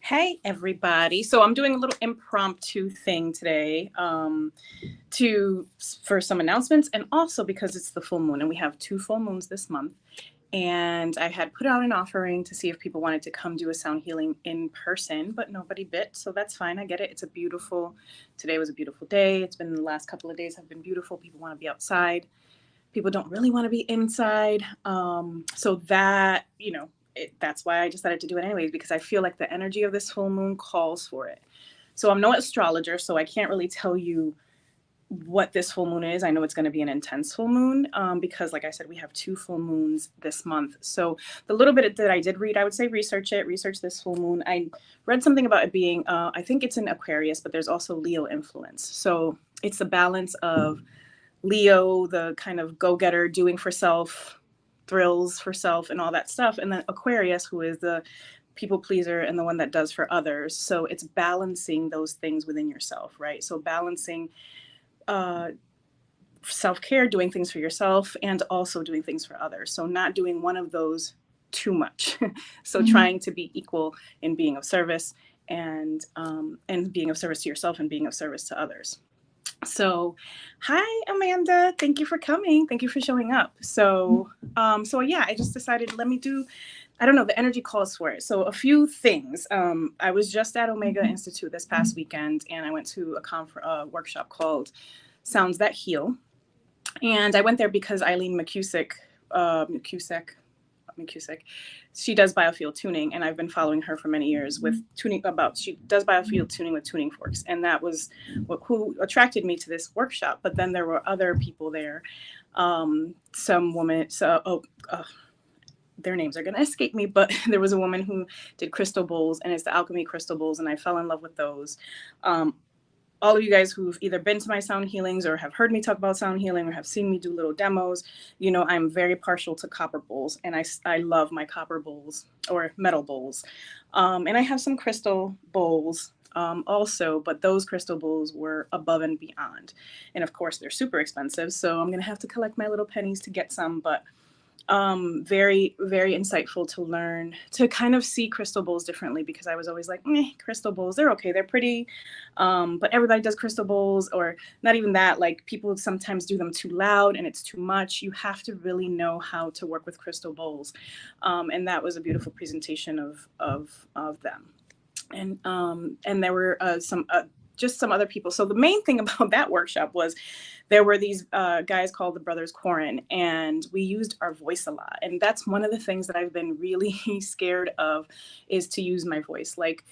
Hey everybody. So I'm doing a little impromptu thing today to for some announcements, and also because it's the full moon and we have two full moons this month. And I had put out an offering to see if people wanted to come do a sound healing in person, but nobody bit. So that's fine. I get it. Today was a beautiful day. It's been the last couple of days have been beautiful. People want to be outside. People don't really want to be inside. So that, that's why I decided to do it anyways, because I feel like the energy of this full moon calls for it. So I'm no astrologer, so I can't really tell you what this full moon is. I know it's going to be an intense full moon because, like I said, we have two full moons this month. So the little bit that I did read, I would say research this full moon. I read something about it being, I think it's in Aquarius, but there's also Leo influence. So it's a balance of Leo, the kind of go-getter, doing for self, thrills for self and all that stuff. And then Aquarius, who is the people pleaser and the one that does for others. So it's balancing those things within yourself, right? So balancing self-care, doing things for yourself, and also doing things for others. So not doing one of those too much. So trying to be equal in being of service and being of service to yourself and being of service to others. So, hi Amanda, thank you for coming. Thank you for showing up. So yeah, I just decided let me do. I don't know, the energy calls for it. So a few things. I was just at Omega Institute this past weekend, and I went to a workshop called Sounds That Heal, and I went there because Eileen McCusick, she does biofield tuning, and I've been following her for many years with she does biofield tuning with tuning forks, and that was who attracted me to this workshop. But then there were other people there, some woman, their names are going to escape me, but there was a woman who did crystal bowls, and it's the alchemy crystal bowls, and I fell in love with those. All of you guys who've either been to my sound healings or have heard me talk about sound healing or have seen me do little demos, I'm very partial to copper bowls, and I love my copper bowls or metal bowls. And I have some crystal bowls also, but those crystal bowls were above and beyond. And of course, they're super expensive, so I'm going to have to collect my little pennies to get some, but very, very insightful to learn to kind of see crystal bowls differently, because I was always like, crystal bowls, they're okay, they're pretty, but everybody does crystal bowls, or not even that, like people sometimes do them too loud and it's too much. You have to really know how to work with crystal bowls, and that was a beautiful presentation of them. And there were just some other people. So the main thing about that workshop was there were these guys called the Brothers Corin, and we used our voice a lot. And that's one of the things that I've been really scared of, is to use my voice. Like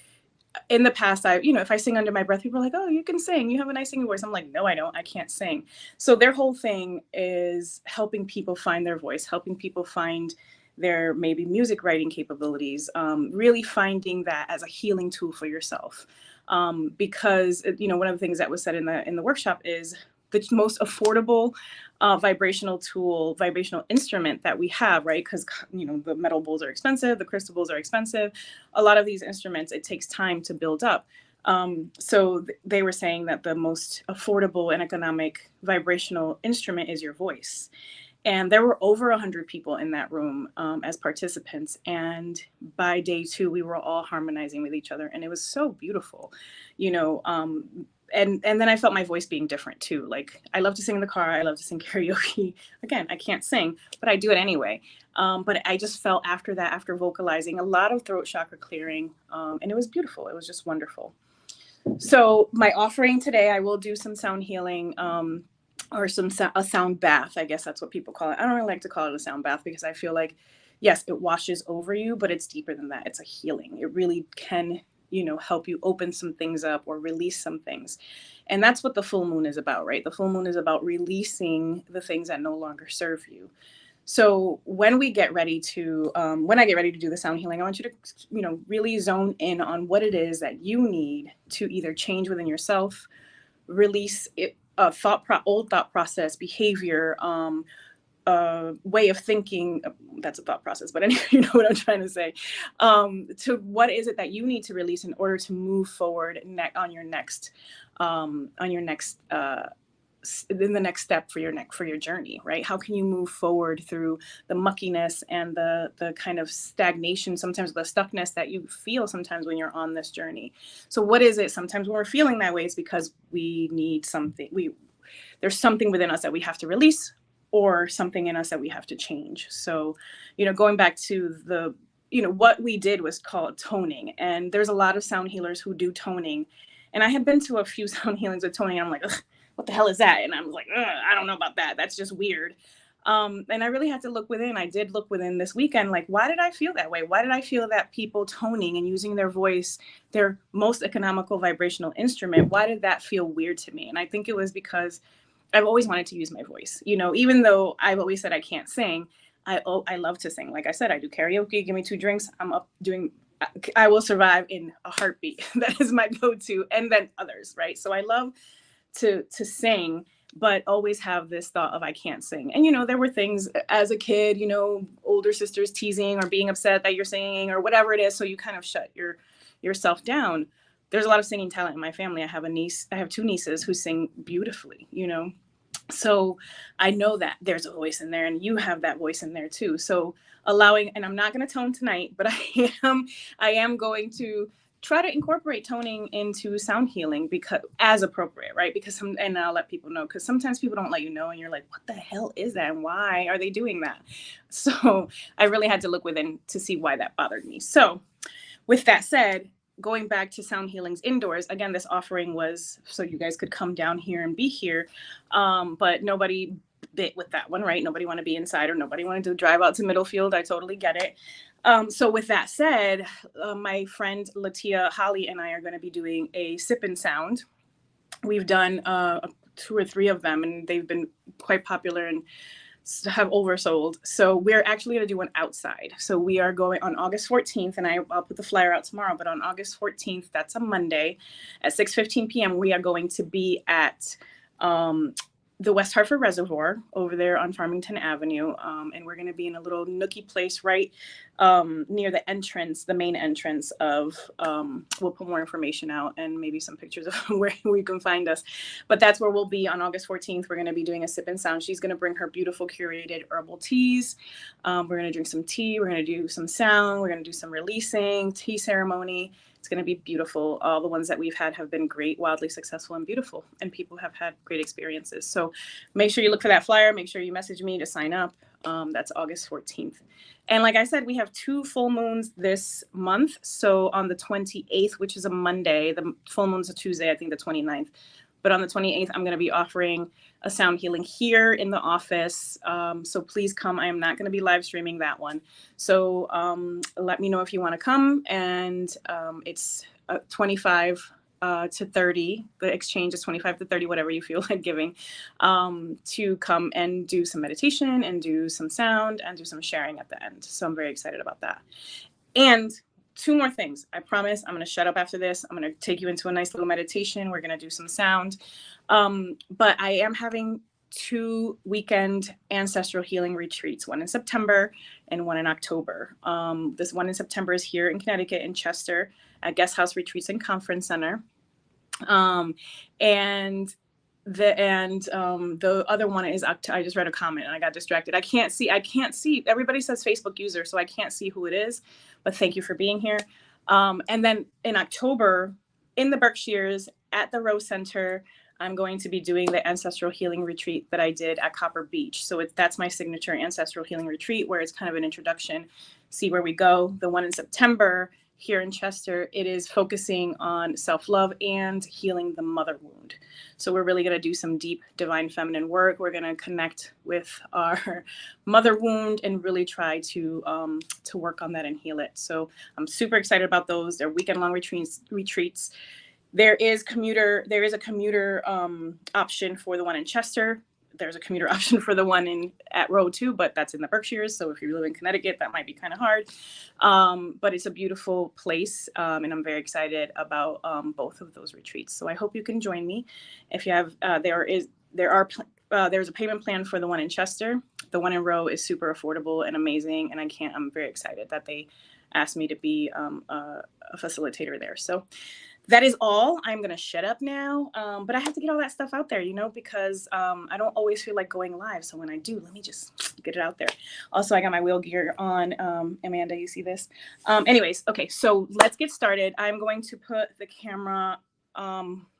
in the past, if I sing under my breath, people are like, oh, you can sing, you have a nice singing voice. I'm like, no, I don't, I can't sing. So their whole thing is helping people find their voice, helping people find their maybe music writing capabilities, really finding that as a healing tool for yourself. Because one of the things that was said in the workshop is the most affordable vibrational instrument that we have, right? Because the metal bowls are expensive, the crystal bowls are expensive. A lot of these instruments, it takes time to build up. So they were saying that the most affordable and economic vibrational instrument is your voice. And there were over 100 people in that room as participants. And by day 2, we were all harmonizing with each other. And it was so beautiful, and then I felt my voice being different too. Like, I love to sing in the car. I love to sing karaoke. Again, I can't sing, but I do it anyway. But I just felt after that, after vocalizing, a lot of throat chakra clearing. And it was beautiful. It was just wonderful. So my offering today, I will do some sound healing, or a sound bath. I guess that's what people call it. I don't really like to call it a sound bath, because I feel like, yes, it washes over you, but it's deeper than that. It's a healing. It really can, help you open some things up or release some things. And that's what the full moon is about, right? The full moon is about releasing the things that no longer serve you. So when I get ready to do the sound healing, I want you to, really zone in on what it is that you need to either change within yourself, release it, old thought process, behavior, way of thinking. That's a thought process, but anyway, you know what I'm trying to say. To what is it that you need to release in order to move forward on your next in the next step for your journey, right? How can you move forward through the muckiness and the kind of stagnation, sometimes the stuckness that you feel sometimes when you're on this journey? So what is it sometimes when we're feeling that way? It's because we need something. There's something within us that we have to release, or something in us that we have to change. So, going back to what we did was called toning. And there's a lot of sound healers who do toning. And I had been to a few sound healings with toning. And I'm like, ugh, what the hell is that? And I was like, I don't know about that. That's just weird. And I really had to look within. I did look within this weekend. Like, why did I feel that way? Why did I feel that people toning and using their voice, their most economical vibrational instrument, why did that feel weird to me? And I think it was because I've always wanted to use my voice, even though I've always said I can't sing. I love to sing. Like I said, I do karaoke. Give me 2 drinks, I'm up doing. I will survive in a heartbeat. That is my go-to, and then others, right? So I love to sing, but always have this thought of I can't sing. And there were things as a kid, older sisters teasing or being upset that you're singing or whatever it is. So you kind of shut yourself down. There's a lot of singing talent in my family. I have 2 nieces who sing beautifully, So I know that there's a voice in there, and you have that voice in there too. So and I'm not going to tone tonight, but I am going to try to incorporate toning into sound healing as appropriate, right? And I'll let people know, because sometimes people don't let you know, and you're like, what the hell is that? And why are they doing that? So I really had to look within to see why that bothered me. So with that said, going back to sound healings indoors, again, this offering was so you guys could come down here and be here. But nobody bit with that one, right? Nobody wanted to be inside, or nobody wanted to drive out to Middlefield. I totally get it. So with that said, my friend Latia Holly and I are going to be doing a sip and sound. We've done 2 or 3 of them, and they've been quite popular and have oversold. So we're actually going to do one outside. So we are going on August 14th, and I'll put the flyer out tomorrow, but on August 14th, that's a Monday at 6:15 p.m. we are going to be at the West Hartford Reservoir over there on Farmington Avenue. And we're going to be in a little nookie place right near the main entrance of, we'll put more information out and maybe some pictures of where we can find us. But that's where we'll be on August 14th. We're going to be doing a sip and sound. She's going to bring her beautiful curated herbal teas. We're going to drink some tea. We're going to do some sound. We're going to do some releasing, tea ceremony. It's going to be beautiful. All the ones that we've had have been great, wildly successful, and beautiful. And people have had great experiences. So make sure you look for that flyer. Make sure you message me to sign up. That's August 14th. And like I said, we have 2 full moons this month. So on the 28th, which is a Monday, the full moon's a Tuesday, I think the 29th. But on the 28th, I'm going to be offering a sound healing here in the office. So please come. I am not going to be live streaming that one. So let me know if you want to come. And it's 25 to 30. The exchange is 25 to 30, whatever you feel like giving, to come and do some meditation and do some sound and do some sharing at the end. So I'm very excited about that. And 2 more things. I promise I'm going to shut up after this. I'm going to take you into a nice little meditation. We're going to do some sound. But I am having 2 weekend ancestral healing retreats, one in September and one in October. This one in September is here in Connecticut in Chester at Guest House Retreats and Conference Center. And the other one is I just read a comment and I got distracted. I can't see. Everybody says Facebook user, so I can't see who it is, but thank you for being here. And then in October in the Berkshires at the Rose Center, I'm going to be doing the ancestral healing retreat that I did at Copper Beach. So that's my signature ancestral healing retreat, where it's kind of an introduction, see where we go. The one in September here in Chester, it is focusing on self-love and healing the mother wound. So we're really going to do some deep divine feminine work. We're going to connect with our mother wound and really try to work on that and heal it. So I'm super excited about those. They're weekend-long retreats. There is a commuter option for the one in Chester. There's a commuter option for the one at Row too, but that's in the Berkshires. So if you live in Connecticut, that might be kind of hard. But it's a beautiful place, and I'm very excited about both of those retreats. So I hope you can join me. If you have, there's a payment plan for the one in Chester. The one in Row is super affordable and amazing, and I'm very excited that they asked me to be a facilitator there. So that is all. I'm going to shut up now. But I have to get all that stuff out there, because I don't always feel like going live. So when I do, let me just get it out there. Also, I got my wheel gear on. Amanda, you see this? Anyways, okay, so let's get started. I'm going to put the camera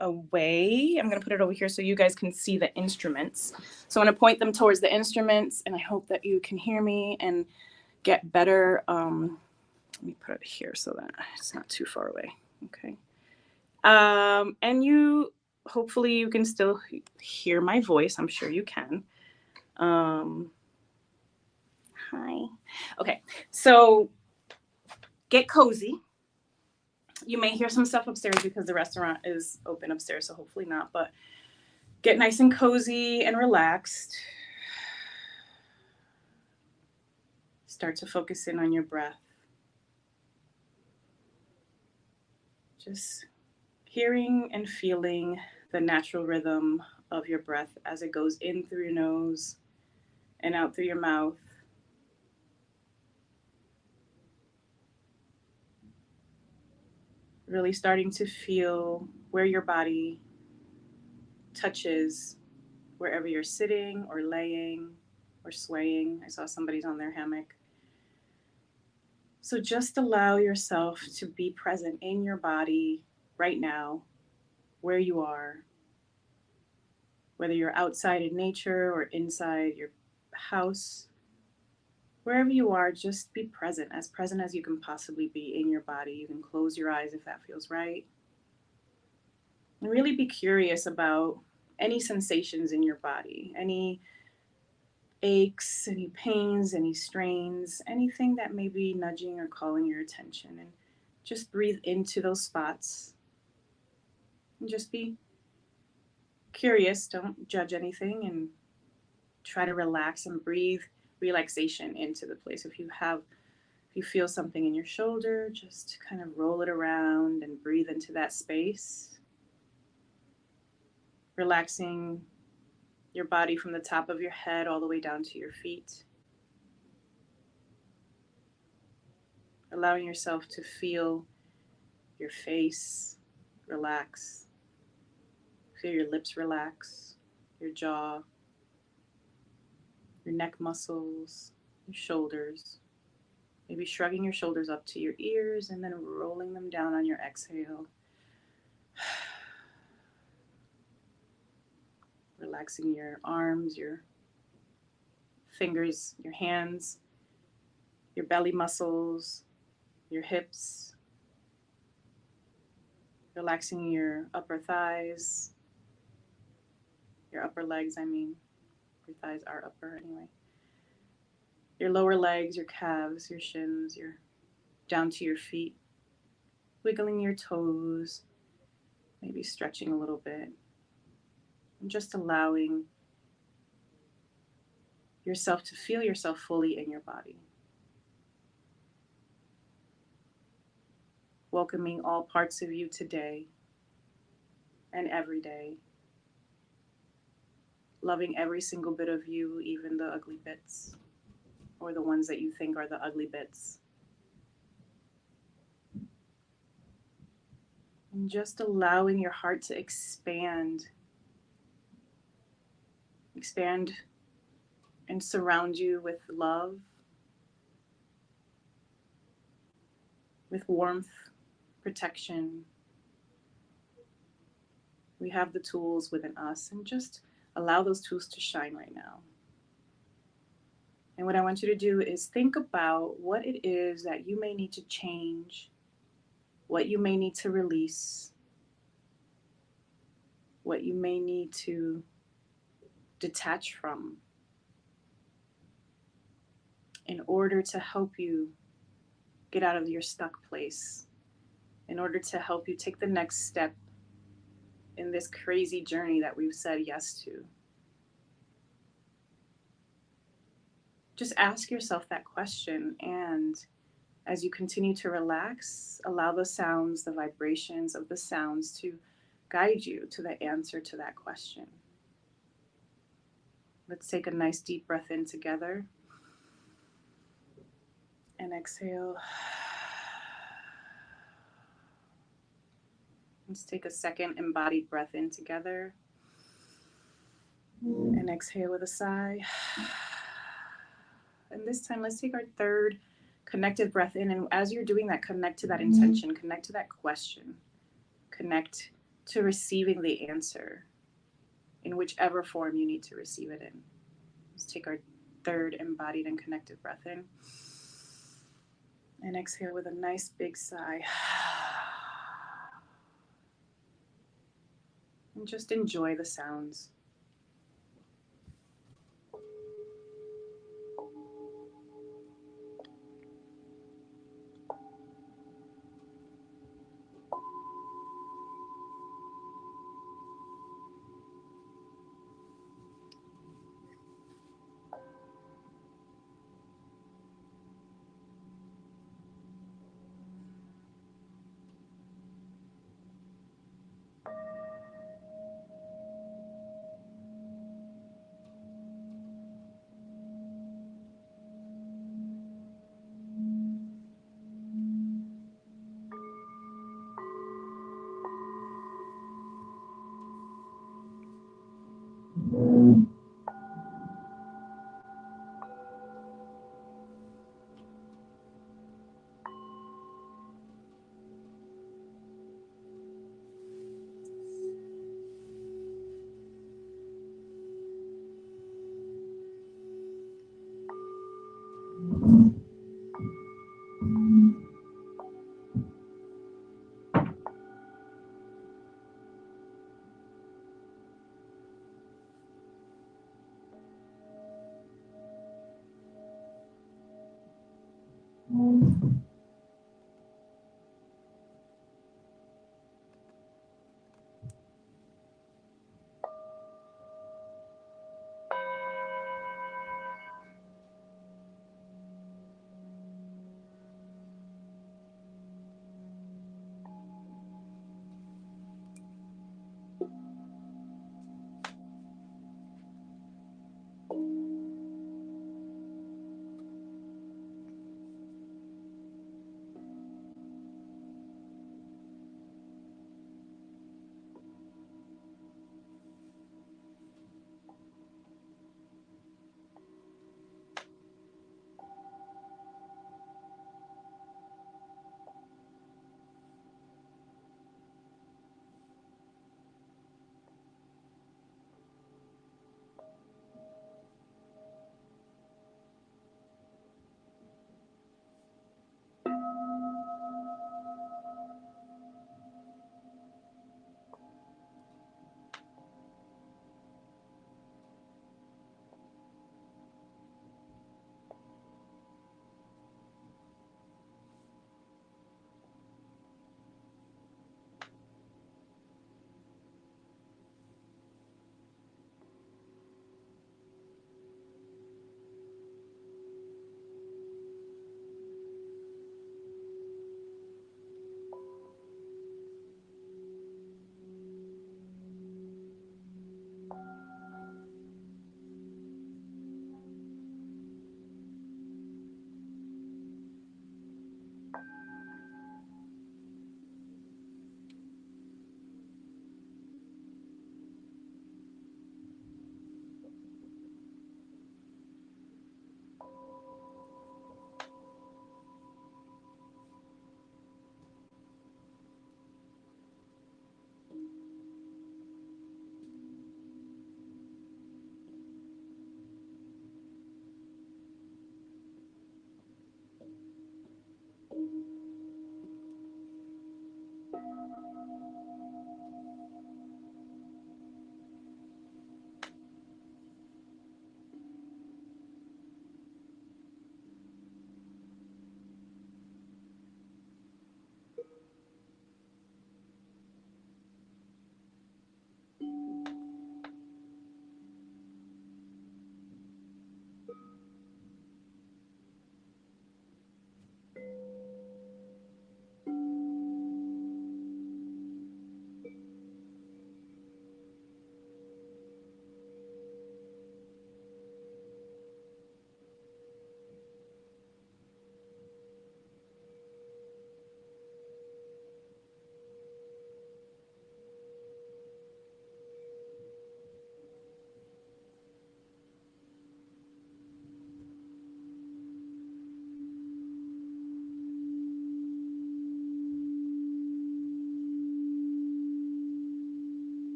away. I'm going to put it over here so you guys can see the instruments. So I'm going to point them towards the instruments, and I hope that you can hear me and get better. Let me put it here so that it's not too far away. Okay. And hopefully you can still hear my voice. I'm sure you can. Hi. Okay. So get cozy. You may hear some stuff upstairs because the restaurant is open upstairs, so hopefully not, but get nice and cozy and relaxed. Start to focus in on your breath. Just hearing and feeling the natural rhythm of your breath as it goes in through your nose and out through your mouth. Really starting to feel where your body touches wherever you're sitting or laying or swaying. I saw somebody's on their hammock. So just allow yourself to be present in your body right now, where you are, whether you're outside in nature or inside your house. Wherever you are, just be present as you can possibly be in your body. You can close your eyes if that feels right. And really be curious about any sensations in your body, any aches, any pains, any strains, anything that may be nudging or calling your attention. And just breathe into those spots and just be curious. Don't judge anything and try to relax and breathe relaxation into the place. If you feel something in your shoulder, just kind of roll it around and breathe into that space. Relaxing your body from the top of your head all the way down to your feet. Allowing yourself to feel your face relax. Feel your lips relax, your jaw, your neck muscles, your shoulders. Maybe shrugging your shoulders up to your ears and then rolling them down on your exhale. Relaxing your arms, your fingers, your hands, your belly muscles, your hips. Relaxing your upper thighs, your upper legs, I mean. Your thighs are upper anyway. Your lower legs, your calves, your shins, your down to your feet. Wiggling your toes, maybe stretching a little bit. And just allowing yourself to feel yourself fully in your body. Welcoming all parts of you today and every day. Loving every single bit of you, even the ugly bits, or the ones that you think are the ugly bits. And just allowing your heart to expand and surround you with love, with warmth, protection. We have the tools within us, and just allow those tools to shine right now. And what I want you to do is think about what it is that you may need to change, what you may need to release, what you may need to detach from in order to help you get out of your stuck place, in order to help you take the next step in this crazy journey that we've said yes to. Just ask yourself that question, and as you continue to relax, allow the sounds, the vibrations of the sounds to guide you to the answer to that question. Let's take a nice deep breath in together and exhale. Let's take a second embodied breath in together. And exhale with a sigh. And this time, let's take our third connected breath in. And as you're doing that, connect to that intention, connect to that question, connect to receiving the answer in whichever form you need to receive it in. Let's take our third embodied and connected breath in. And exhale with a nice big sigh. And just enjoy the sounds.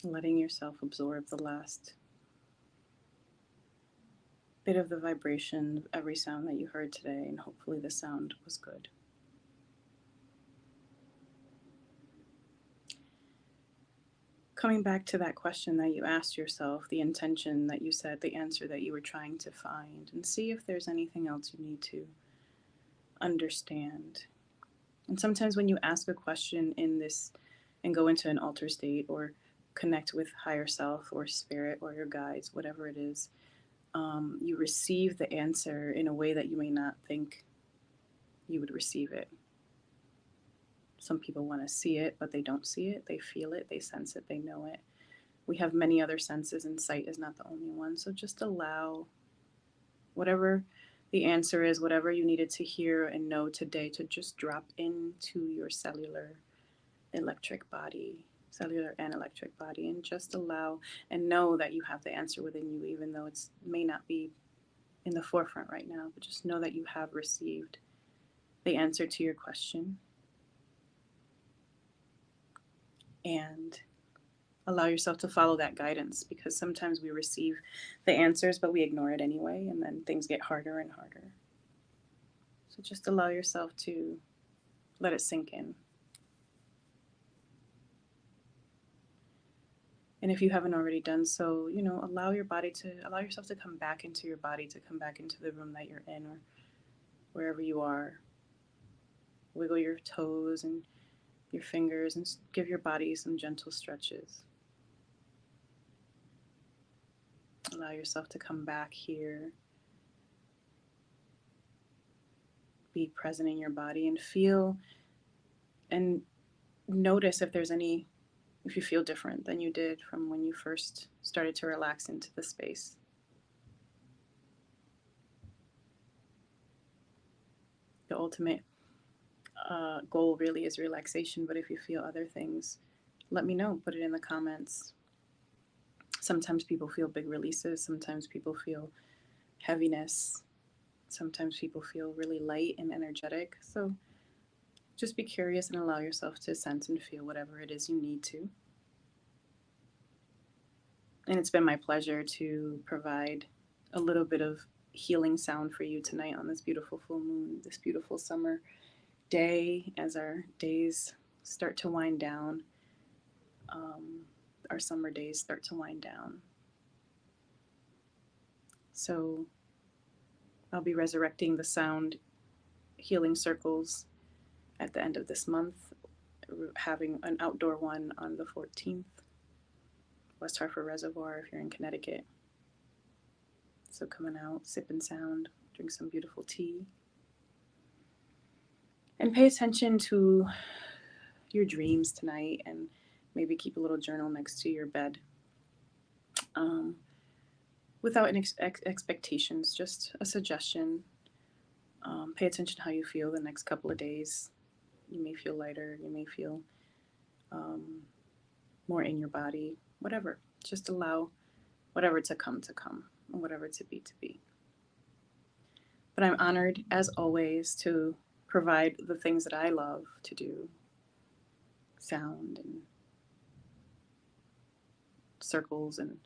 letting yourself absorb the last bit of the vibration of every sound that you heard today, and hopefully the sound was good. Coming back to that question that you asked yourself, the intention that you said, the answer that you were trying to find, and see if there's anything else you need to understand. And sometimes when you ask a question in this and go into an altered state or connect with higher self or spirit or your guides, whatever it is, you receive the answer in a way that you may not think you would receive it. Some people want to see it, but they don't see it. They feel it, they sense it, they know it. We have many other senses, and sight is not the only one. So just allow whatever the answer is, whatever you needed to hear and know today, to just drop into your cellular electric body, cellular and electric body, and just allow and know that you have the answer within you, even though it may not be in the forefront right now. But just know that you have received the answer to your question, and allow yourself to follow that guidance, because sometimes we receive the answers but we ignore it anyway, and then things get harder and harder. So just allow yourself to let it sink in. And if you haven't already done so, allow yourself to come back into your body, to come back into the room that you're in, or wherever you are. Wiggle your toes and your fingers and give your body some gentle stretches. Allow yourself to come back here. Be present in your body and feel and notice if you feel different than you did from when you first started to relax into the space. The ultimate goal really is relaxation, but if you feel other things, let me know. Put it in the comments. Sometimes people feel big releases. Sometimes people feel heaviness. Sometimes people feel really light and energetic. So just be curious and allow yourself to sense and feel whatever it is you need to. And it's been my pleasure to provide a little bit of healing sound for you tonight on this beautiful full moon, this beautiful summer day, as our days start to wind down. Our summer days start to wind down. So I'll be resurrecting the sound healing circles at the end of this month, having an outdoor one on the 14th, West Hartford Reservoir if you're in Connecticut. So coming out, sipping sound, drink some beautiful tea, and pay attention to your dreams tonight, and maybe keep a little journal next to your bed. Without any expectations, just a suggestion. Pay attention to how you feel the next couple of days. You may feel lighter, you may feel more in your body, whatever. Just allow whatever to come, and whatever to be. But I'm honored, as always, to provide the things that I love to do: sound and circles and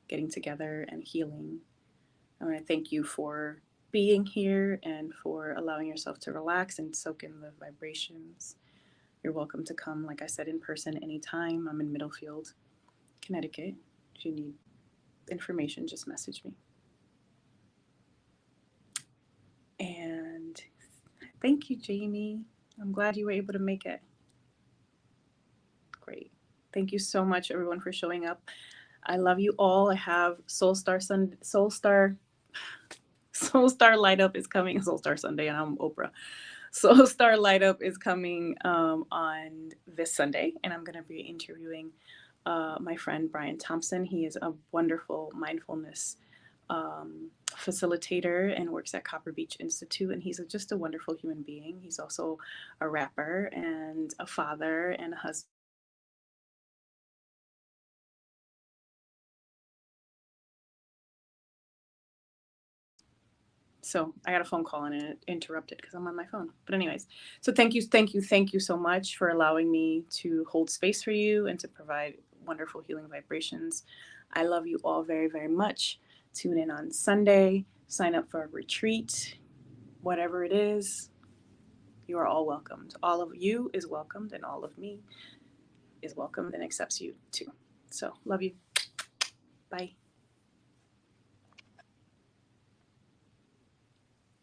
getting together and healing. I want to thank you for being here and for allowing yourself to relax and soak in the vibrations. You're welcome to come, like I said, in person anytime. I'm in Middlefield, Connecticut. If you need information, just message me. And thank you, Jamie. I'm glad you were able to make it. Great. Thank you so much, everyone, for showing up. I love you all. I have Soul Star Light Up is coming. Soul Star Sunday, and I'm Oprah. Soul Star Light Up is coming on this Sunday, and I'm going to be interviewing my friend Brian Thompson. He is a wonderful mindfulness facilitator and works at Copper Beach Institute, and he's just a wonderful human being. He's also a rapper and a father and a husband. So I got a phone call and it interrupted because I'm on my phone. But anyways, so thank you so much for allowing me to hold space for you and to provide wonderful healing vibrations. I love you all very, very much. Tune in on Sunday. Sign up for a retreat. Whatever it is, you are all welcomed. All of you is welcomed, and all of me is welcomed and accepts you too. So, love you. Bye.